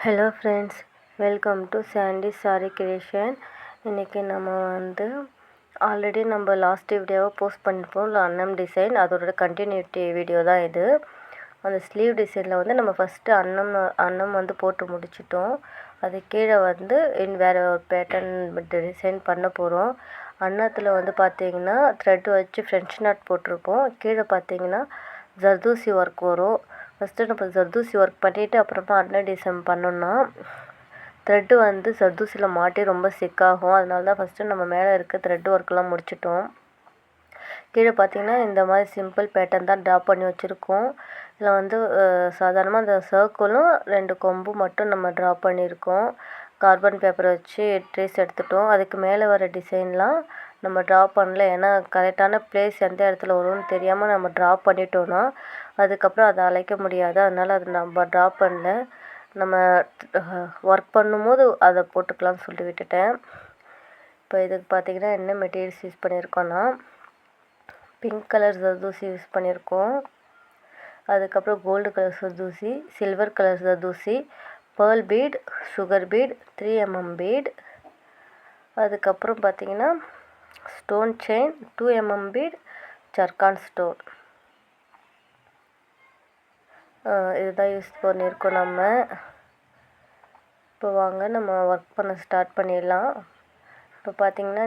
Hello friends, welcome to Sandy sari creation. இன்றைக்கி நம்ம already நம்ம லாஸ்ட் வீடியோவை போஸ்ட் பண்ணியிருப்போம் அன்னம் டிசைன். அதோட கண்டினியூட்டி வீடியோ தான் இது. அந்த ஸ்லீவ் டிசைனில் நம்ம ஃபஸ்ட்டு அன்னம் போட்டு முடிச்சிட்டோம். அது கீழே வேறு ஒரு பேட்டர்ன் டிசைன் பண்ண போகிறோம். அன்னத்தில் பார்த்திங்கன்னா த்ரெட் வச்சு ஃப்ரெஞ்ச் நாட் போட்டிருப்போம். கீழே பார்த்திங்கன்னா ஜர்தோசி ஒர்க் வரும். ஃபஸ்ட்டு நம்ம ஜர்தோசி ஒர்க் பண்ணிவிட்டு அப்புறமா அன்னம் டிசைன் பண்ணோன்னா த்ரெட்டு ஜர்தோசியில் மாட்டி ரொம்ப சிக்காகும். அதனால தான் ஃபஸ்ட்டு நம்ம மேலே இருக்க த்ரெட் ஒர்க்லாம் முடிச்சிட்டோம். கீழே பார்த்திங்கன்னா இந்த மாதிரி சிம்பிள் பேட்டர்ன் தான் ட்ரா பண்ணி வச்சுருக்கோம். இதில் சாதாரணமாக அந்த சர்க்கிளும் 2 கொம்பு மட்டும் நம்ம ட்ரா பண்ணியிருக்கோம். கார்பன் பேப்பரை வச்சு ட்ரேஸ் எடுத்துட்டோம். அதுக்கு மேலே வர டிசைன்லாம் நம்ம ட்ரா பண்ணல. ஏன்னா கரெக்டான ப்ளேஸ் எந்த இடத்துல வரும்னு தெரியாமல் நம்ம ட்ரா பண்ணிட்டோன்னா அதுக்கப்புறம் அதை அழைக்க முடியாது. அதனால் அது நம்ம ட்ரா பண்ணல. நம்ம ஒர்க் பண்ணும்போது அதை போட்டுக்கலாம்னு சொல்லி விட்டுட்டேன். இப்போ இதுக்கு பார்த்திங்கன்னா என்ன மெட்டீரியல்ஸ் யூஸ் பண்ணியிருக்கோன்னா பிங்க் கலர் ஜர்தோசி யூஸ் பண்ணியிருக்கோம். அதுக்கப்புறம் gold colour zardozi, silver colour zardozi, pearl bead, sugar bead, 3 mm bead, அதுக்கப்புறம் பார்த்திங்கன்னா stone chain, 2 mm bead, zircon stone. இதுதான் யூஸ் பண்ணியிருக்கோம் நம்ம. இப்போ வாங்க நம்ம ஒர்க் பண்ண ஸ்டார்ட் பண்ணிடலாம். இப்போ பார்த்திங்கன்னா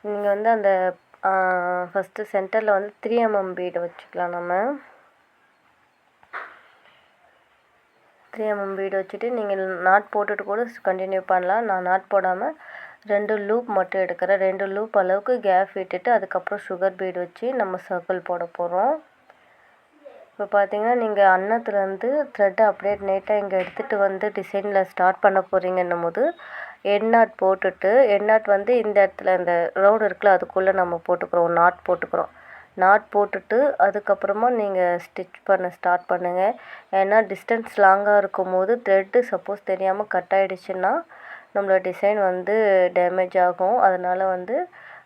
நீங்கள் அந்த ஃபஸ்ட்டு சென்டரில் 3 mm பீடு வச்சுக்கலாம். நம்ம 3 mm பீடு வச்சுட்டு நீங்கள் நாட் போட்டுட்டு கூட கண்டினியூ பண்ணலாம். நான் நாட் போடாமல் 2 லூப் மட்டும் எடுக்கிறேன். 2 லூப் அளவுக்கு கேப் விட்டுட்டு அதுக்கப்புறம் சுகர் பீடு வச்சு நம்ம சர்க்கிள் போட போகிறோம். இப்போ பார்த்திங்கன்னா நீங்கள் அன்னத்துலேருந்து த்ரெட்டை அப்படியே நீட்டாக இங்கே எடுத்துகிட்டு டிசைனில் ஸ்டார்ட் பண்ண போகிறீங்கன்னும் போது எண்ட் நாட் போட்டுட்டு எண்ட் நாட் இந்த இடத்துல இந்த ரவுண்ட் இருக்குல்ல அதுக்குள்ளே நம்ம போட்டுக்கிறோம், நாட் போட்டுக்கிறோம். நாட் போட்டுட்டு அதுக்கப்புறமா நீங்கள் ஸ்டிச் பண்ண ஸ்டார்ட் பண்ணுங்கள். ஏன்னா டிஸ்டன்ஸ் லாங்காக இருக்கும் போது த்ரெட்டு சப்போஸ் தெரியாமல் கட் ஆகிடுச்சுன்னா நம்மளோட டிசைன் டேமேஜ் ஆகும். அதனால்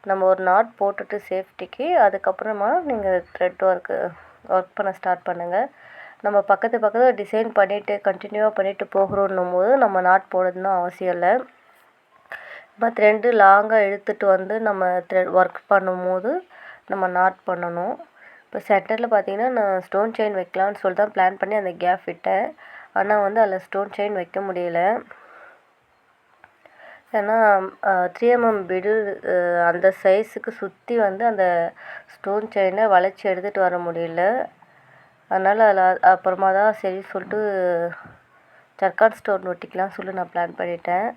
நம்ம ஒரு நாட் போட்டுட்டு சேஃப்டிக்கு அதுக்கப்புறமா நீங்கள் த்ரெட் ஒர்க் பண்ண ஸ்டார்ட் பண்ணுங்கள். நம்ம பக்கத்தில் டிசைன் பண்ணிவிட்டு கண்டினியூவாக பண்ணிவிட்டு போகிறோன்னும் போது நம்ம நாட் போடணும்னு அவசியம் இல்லை. இப்போ த்ரெட்டு லாங்காக இழுத்துட்டு நம்ம ஒர்க் பண்ணும்போது நம்ம நாட் பண்ணணும். இப்போ சென்டரில் பார்த்திங்கன்னா நான் ஸ்டோன் செயின் வைக்கலான்னு சொல்லி தான் பிளான் பண்ணி அந்த கேப் விட்டேன். ஆனால் அதில் ஸ்டோன் செயின் வைக்க முடியல. ஏன்னா 3 mm பீடு அந்த சைஸுக்கு சுற்றி அந்த ஸ்டோன் செயினை வளைச்சி எடுத்துகிட்டு வர முடியல. அதனால் அதில் அப்புறமா தான் சரி சொல்லிட்டு ஜர்கான் ஸ்டோன் ஒட்டிக்கலாம் சொல்லி நான் பிளான் பண்ணிட்டேன்.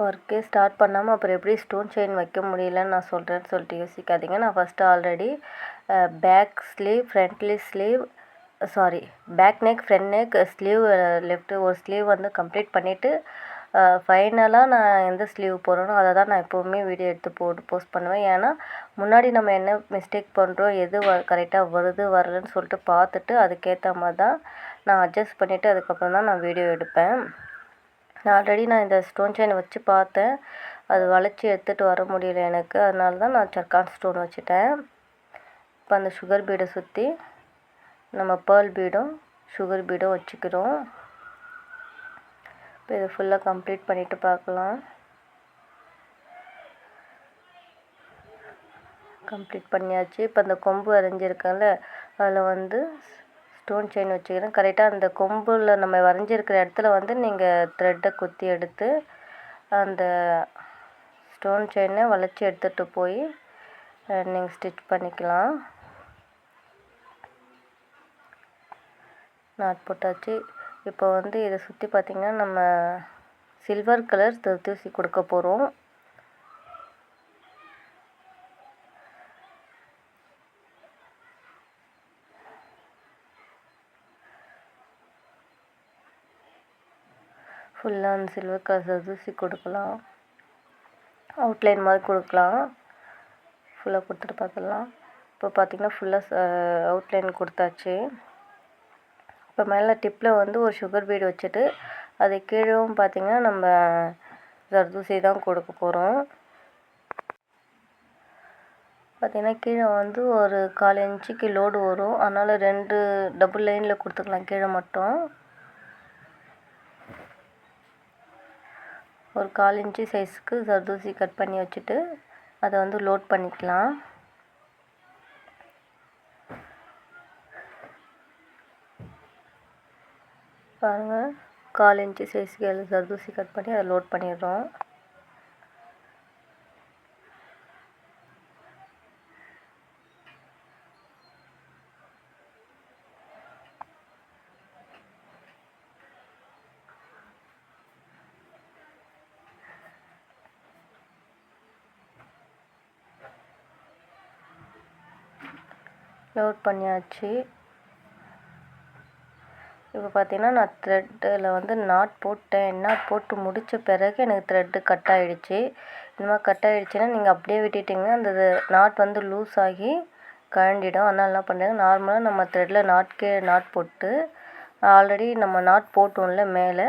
ஒர்க்கே ஸ்டார்ட் பண்ணாமல் அப்புறம் எப்படி ஸ்டோன் செயின் வைக்க முடியலன்னு நான் சொல்கிறேன்னு சொல்லிட்டு யோசிக்காதீங்க. நான் first already back sleeve, friendly sleeve, back neck, front neck, sleeve left ஒரு ஸ்லீவ் கம்ப்ளீட் பண்ணிவிட்டு ஃபைனலாக நான் எந்த ஸ்லீவ் போடுறேனோ அதை தான் நான் எப்போவுமே வீடியோ எடுத்து போஸ்ட் பண்ணுவேன். ஏன்னா முன்னாடி நம்ம என்ன மிஸ்டேக் பண்ணுறோம், எது கரெக்டாக வருது வரலன்னு சொல்லிட்டு பார்த்துட்டு அதுக்கேற்ற மாதிரி தான் நான் அட்ஜஸ்ட் பண்ணிவிட்டு அதுக்கப்புறம் தான் நான் வீடியோ எடுப்பேன். ஆல்ரெடி நான் இந்த ஸ்டோன் செயினை வச்சு பார்த்தேன், அது வளைச்சி எடுத்துகிட்டு வர முடியல எனக்கு. அதனால தான் நான் ஜர்கான் ஸ்டோன் வச்சுட்டேன். இப்போ அந்த சுகர் பீடை சுற்றி நம்ம பேர்ல் பீடும் சுகர் பீடும் வச்சுக்கிறோம். இப்போ இதை ஃபுல்லாக கம்ப்ளீட் பண்ணிவிட்டு பார்க்கலாம். கம்ப்ளீட் பண்ணியாச்சு. இப்போ அந்த கொம்பு வரைஞ்சிருக்கேன்ல அதில் ஸ்டோன் செயின் வச்சுக்கிறேன். கரெக்டாக அந்த கொம்பில் நம்ம வரைஞ்சிருக்கிற இடத்துல நீங்கள் த்ரெட்டை குத்தி எடுத்து அந்த ஸ்டோன் செயினை வளைச்சி எடுத்துகிட்டு போய் நீங்கள் ஸ்டிச் பண்ணிக்கலாம். நாட் போட்டாச்சு. இப்போ இதை சுற்றி பார்த்திங்கன்னா நம்ம சில்வர் கலர் ஜர்தோசி கொடுக்க போகிறோம். ஃபுல்லாக அந்த சில்வர் கலர் ஜர்தோசி கொடுக்கலாம். அவுட்லைன் மாதிரி கொடுக்கலாம். ஃபுல்லாக கொடுத்துட்டு பார்த்துடலாம். இப்போ பார்த்திங்கன்னா ஃபுல்லாக அவுட்லைன் கொடுத்தாச்சு. இப்போ மேலே டிப்பில் ஒரு சுகர் பீடு வச்சுட்டு அது கீழவும் பார்த்திங்கன்னா நம்ம ஜர்தோசி தான் கொடுக்க போகிறோம். பார்த்திங்கன்னா கீழே வந்து ஒரு 1/4 இன்ச்சுக்கு லோடு வரும். அதனால் 2 டபுள் லைனில் கொடுத்துக்கலாம். கீழே மட்டும் ஒரு 1/4 இன்ச்சு சைஸுக்கு ஜர்தோசி கட் பண்ணி வச்சுட்டு அதை வந்து லோட் பண்ணிக்கலாம். பாருங்கள், 1/4 இன்ச்சு சைஸுக்கு ஜர்தோசி கட் பண்ணி அதை லோட் பண்ணிடுறோம். லோட் பண்ணியாச்சு. இப்போ பார்த்தீங்கன்னா நான் த்ரெட்டில் வந்து நாட் போட்டேன். நாட் போட்டு முடித்த பிறகு எனக்கு த்ரெட்டு கட் ஆகிடுச்சு. இந்த மாதிரி கட் ஆகிடுச்சின்னா நீங்கள் அப்படியே விட்டுட்டிங்கன்னா அந்த நாட் வந்து லூஸ் ஆகி கழண்டிடும். அதனால் என்ன பண்ணுறேங்க, நார்மலாக நம்ம த்ரெட்டில் நாட் போட்டு ஆல்ரெடி நம்ம நாட் போட்டோம்ல மேலே,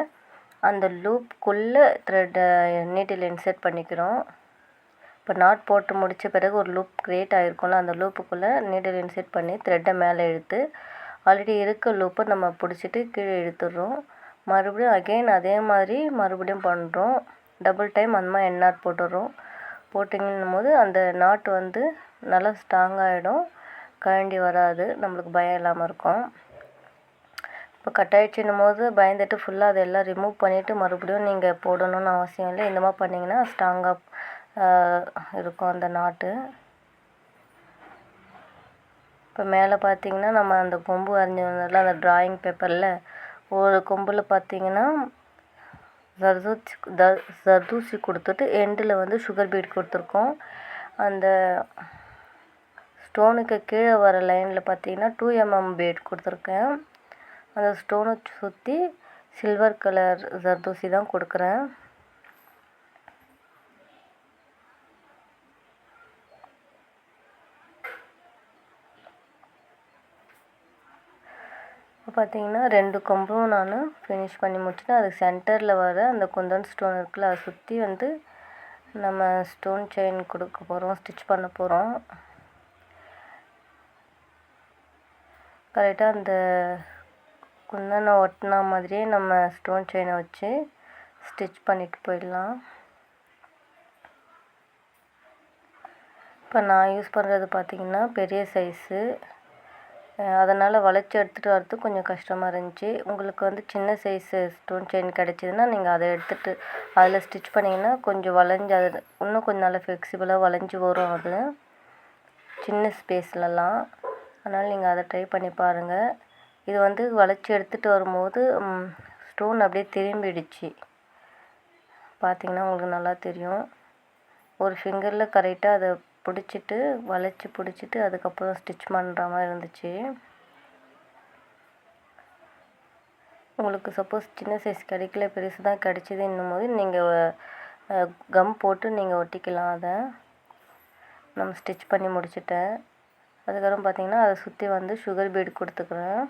அந்த லூப்புக்குள்ளே த்ரெட்டை நீடில் இன்சர்ட் பண்ணிக்கிறோம். இப்போ நாட் போட்டு முடித்த பிறகு ஒரு லூப் க்ரியேட் ஆகிருக்கும்ல, அந்த லூப்புக்குள்ளே நீடில் இன்சர்ட் பண்ணி த்ரெட்டை மேலே இழுத்து ஆல்ரெடி இருக்க லூப்பை நம்ம பிடிச்சிட்டு கீழே இழுத்துடுறோம். மறுபடியும் அகெயின் அதே மாதிரி மறுபடியும் பண்ணுறோம். டபுள் டைம் அந்த மாதிரி என் நாட் போட்டுடுறோம். போட்டிங்கன்னும் போது அந்த நாட் வந்து நல்லா ஸ்ட்ராங்காகிடும், கழண்டி வராது, நம்மளுக்கு பயம் இல்லாமல் இருக்கும். இப்போ கட் ஆகிடுச்சின்னும் போது பயந்துட்டு ஃபுல்லாக அதெல்லாம் ரிமூவ் பண்ணிவிட்டு மறுபடியும் நீங்கள் போடணும்னு அவசியம் இல்லை. இந்த மாதிரி பண்ணிங்கன்னா ஸ்ட்ராங்காக இருக்கும் அந்த நாட்டு. இப்போ மேலே பார்த்தீங்கன்னா நம்ம அந்த கொம்பு வரைஞ்சிருந்ததில் அந்த ட்ராயிங் பேப்பரில் ஒரு கொம்பில் பார்த்தீங்கன்னா ஜர்தூசி கொடுத்துட்டு எண்டில் வந்து சுகர் பீட் கொடுத்துருக்கோம். அந்த ஸ்டோனுக்கு கீழே வர லைனில் பார்த்தீங்கன்னா 2 mm பீட் கொடுத்துருக்கேன். அந்த ஸ்டோனை சுற்றி சில்வர் கலர் ஜர்தூசி தான் கொடுக்குறேன். இப்போ பார்த்தீங்கன்னா 2 கொம்பும் நான் ஃபினிஷ் பண்ணி முடிச்சுட்டு அதுக்கு சென்டரில் வர அந்த குந்தன் ஸ்டோன் இருக்குல்ல, அதை சுற்றி வந்து நம்ம ஸ்டோன் செயின் கொடுக்க போகிறோம், ஸ்டிச் பண்ண போகிறோம். கரெக்டாக அந்த குந்தனை ஒட்டினா மாதிரியே நம்ம ஸ்டோன் செயினை வச்சு ஸ்டிச் பண்ணிட்டு போயிடலாம். இப்போ நான் யூஸ் பண்ணுறது பார்த்திங்கன்னா பெரிய சைஸு, அதனால் வளைச்சி எடுத்துகிட்டு வரதுக்கு கொஞ்சம் கஷ்டமாக இருந்துச்சு. உங்களுக்கு வந்து சின்ன சைஸு ஸ்டோன் செயின் கிடச்சிதுன்னா நீங்கள் அதை எடுத்துகிட்டு அதில் ஸ்டிச் பண்ணிங்கன்னா கொஞ்சம் வளைஞ்சி அது இன்னும் கொஞ்சம் நல்லா ஃப்ளெக்சிபிளாக வளைஞ்சி வரும் அது சின்ன ஸ்பேஸ்லலாம். அதனால் நீங்கள் அதை ட்ரை பண்ணி பாருங்கள். இது வந்து வளைச்சி எடுத்துகிட்டு வரும்போது ஸ்டோன் அப்படியே திரும்பிடுச்சு. பார்த்திங்கன்னா உங்களுக்கு நல்லா தெரியும். ஒரு ஃபிங்கரில் கரெக்டாக அதை பிடிச்சிட்டு வளைச்சி பிடிச்சிட்டு அதுக்கப்புறம் ஸ்டிச் பண்ணுற மாதிரி இருந்துச்சு. உங்களுக்கு சப்போஸ் சின்ன சைஸ் கிடைக்கல, பெருசு தான் கிடச்சிதுன்னும் போது நீங்கள் கம் போட்டு நீங்கள் ஒட்டிக்கலாம். அதை நம்ம ஸ்டிச் பண்ணி முடிச்சிட்டேன். அதுக்கப்புறம் பார்த்திங்கன்னா அதை சுற்றி வந்து சுகர் பீட் கொடுத்துக்கிறேன்.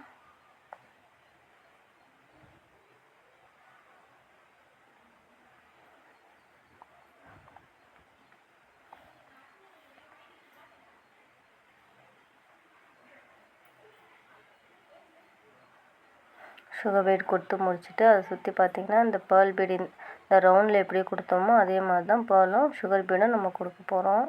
சுகர் பீட் கொடுத்து முடிச்சுட்டு அதை சுற்றி பார்த்திங்கன்னா இந்த பேர்ல் பீட் இந்த ரவுண்டில் எப்படி கொடுத்தோமோ அதே மாதிரி தான் பேர்லும் சுகர் பீடும் நம்ம கொடுக்க போகிறோம்.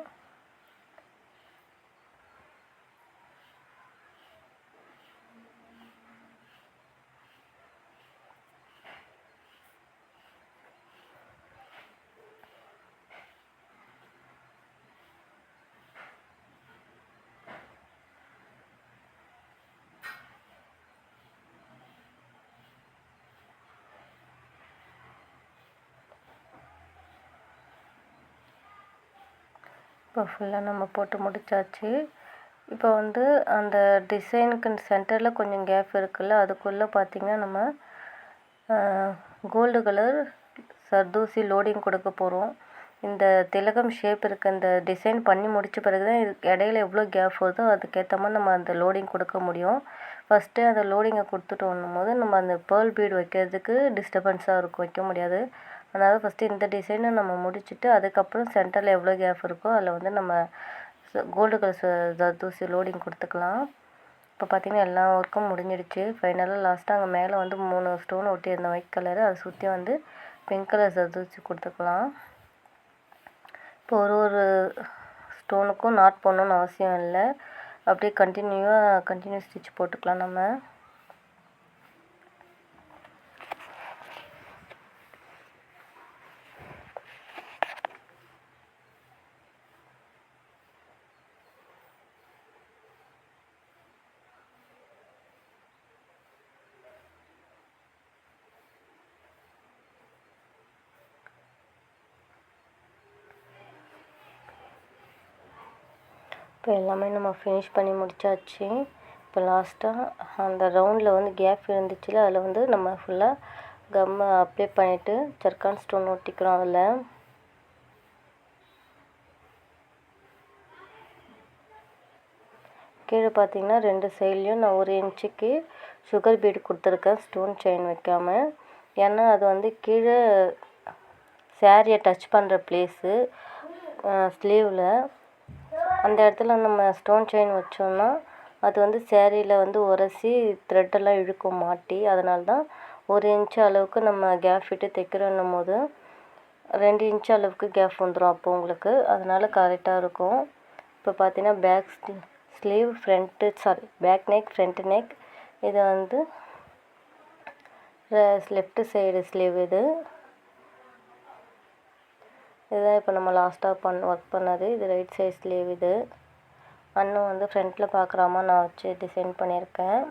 இப்போ ஃபுல்லாக நம்ம போட்டு முடித்தாச்சு. இப்போ வந்து அந்த டிசைனுக்கு சென்டரில் கொஞ்சம் கேப் இருக்குல்ல, அதுக்குள்ளே பார்த்திங்கன்னா நம்ம கோல்டு கலர் சர்தூசி லோடிங் கொடுக்க போகிறோம். இந்த திலகம் ஷேப் இருக்க இந்த டிசைன் பண்ணி முடித்த பிறகு தான் இது இடையில எவ்வளோ கேப் வருதோ அதுக்கேற்ற மாதிரி நம்ம அந்த லோடிங் கொடுக்க முடியும். ஃபஸ்ட்டு அந்த லோடிங்கை கொடுத்துட்டோன்னும் போது நம்ம அந்த பேர்ல் பீட் வைக்கிறதுக்கு டிஸ்டர்பன்ஸாக இருக்கும், வைக்க முடியாது. அதனால் ஃபஸ்ட்டு இந்த டிசைனை நம்ம முடிச்சுட்டு அதுக்கப்புறம் சென்டரில் எவ்வளோ கேப் இருக்கோ அதில் வந்து நம்ம கோல்டு கலர் ஜர்தோசி லோடிங் கொடுத்துக்கலாம். இப்போ பார்த்திங்கன்னா எல்லா ஒர்க்கும் முடிஞ்சிடுச்சு. ஃபைனலாக லாஸ்ட்டாக அங்கே மேலே வந்து 3 ஸ்டோன் ஒட்டியிருந்தேன் ஒயிட் கலரு. அதை சுற்றி வந்து பிங்க் கலர் ஜர்தோசி கொடுத்துக்கலாம். இப்போ ஒரு ஸ்டோனுக்கும் நாட் போடணுன்னு அவசியம் இல்லை. அப்படியே கண்டினியூ ஸ்டிச் போட்டுக்கலாம் நம்ம. இப்போ எல்லாமே நம்ம ஃபினிஷ் பண்ணி முடிச்சாச்சு. இப்போ லாஸ்ட்டாக அந்த ரவுண்டில் வந்து கேப் இருந்துச்சுல, அதில் வந்து நம்ம ஃபுல்லாக கம்மை அப்ளை பண்ணிவிட்டு ஜர்கான் ஸ்டோன் ஒட்டிக்கிறோம். அதில் கீழே பார்த்திங்கன்னா 2 சைட்லேயும் நான் 1 இன்ச்சுக்கு சுகர் பீடு கொடுத்துருக்கேன், ஸ்டோன் செயின் வைக்காமல். ஏன்னா அது வந்து கீழே சாரியை டச் பண்ணுற பிளேஸு ஸ்லீவில். அந்த இடத்துல நம்ம ஸ்டோன் செயின் வச்சோம்னா அது வந்து சேரீயில் வந்து உரசி த்ரெட்டெல்லாம் இழுக்கும் மாட்டி. அதனால தான் 1 இன்ச்சு அளவுக்கு நம்ம கேப் விட்டு தைக்கிறோன்னும் போது 2 இன்ச்சு அளவுக்கு கேப் வந்துடும் அப்போ உங்களுக்கு. அதனால் கரெக்டாக இருக்கும். இப்போ பார்த்தீங்கன்னா பேக் நெக் ஃப்ரண்ட் நெக். இது வந்து லெஃப்ட் சைடு ஸ்லீவ். இதுதான் இப்போ நம்ம லாஸ்ட்டாக ஒர்க் பண்ணது. இது ரைட் சைட் ஸ்லீவ். இது அன்னும் வந்து ஃப்ரண்ட்டில் பார்க்குறாம நான் வச்சு டிசைன் பண்ணியிருக்கேன்.